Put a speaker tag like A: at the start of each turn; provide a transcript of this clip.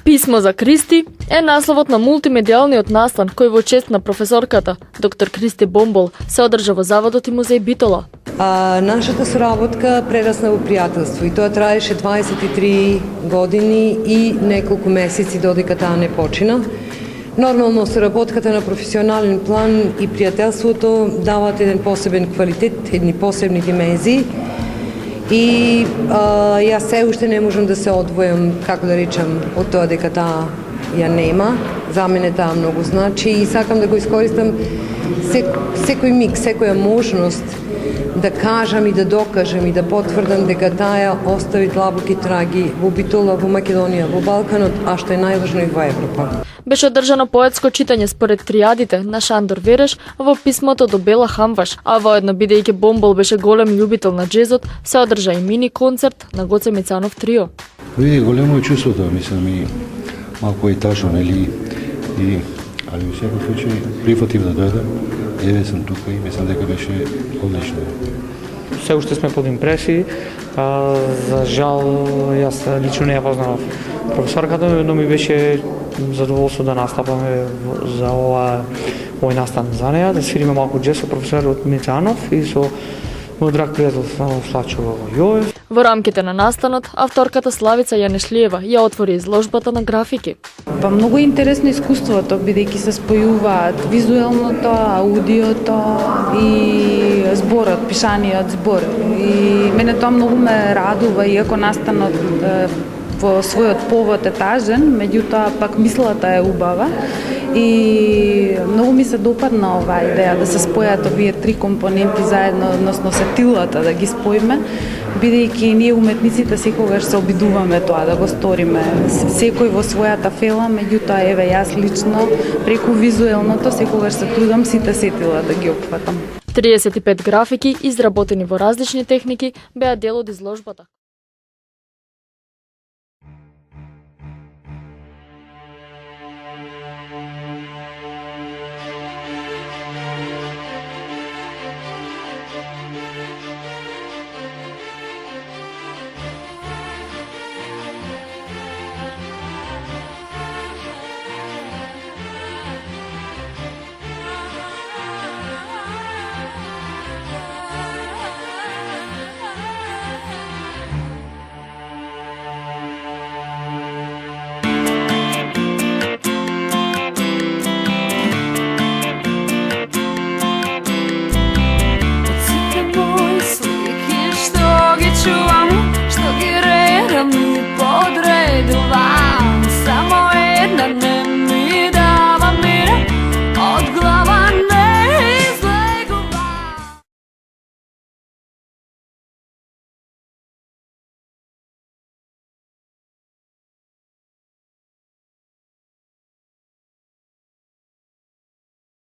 A: Писмо за Кристи е насловот на мултимедијалниот настан кој во чест на професорката, доктор Кристи Бомбол, се одржа во заводот и музеј Битола.
B: Нашата соработка прерасна во пријателство и тоа траеше 23 години и неколку месеци додека таа не почина. Нормално соработката на професионален план и пријателството даваат еден посебен квалитет, едни посебни димензии. И јас се уште не можам да се одвојам, како да речам, од тоа дека таа ја нема. За мене таа многу значи и сакам да го искористам секој миг, секоја можност да кажам и да докажам и да потврдам дека таа остави длабоки траги во Битола, во Македонија, во Балканот, а што е најважно и во Европа.
A: Беше одржано поетско читање според триадите на Шандор Вереш во писмото до Бела Хамваш, а воедно бидејќи Бомбол беше голем љубител на джезот, се одржа и мини концерт на Гоце Мицанов трио.
C: Види, големо е чувството, мислам и малку и тажно, нели? Али во секој случај прифатив да дојдам, еве сум тука и мислам дека беше одлично.
D: Се уште сме под импресии, за жал јас лично не ја познавав професорката, но ми беше задоволство да настапаме за овој настан за неја, да свириме малку джез со професорот Мицанов и со мој драг пријател Слачо Јовев.
A: Во рамките на настанот, авторката Славица Јанешлиева ја отвори изложбата на графики.
E: Многу интересно искуството, бидејќи се спојуваат визуелното, аудиото и зборот, пишаниот збор. И мене тоа многу ме радува, иако настанот во својот повод е тажен, меѓутоа пак мислата е убава. И многу ми се допадна оваа идеја да се спојат овие три компоненти заедно, односно сетилата да ги споиме, бидејќи ние уметниците секогаш се обидуваме тоа да го сториме. Секој во својата фела, меѓутоа еве јас лично преку визуелното секогаш се трудам сите сетила да ги опфатам.
A: 35 графики изработени во различни техники беа дел од изложбата.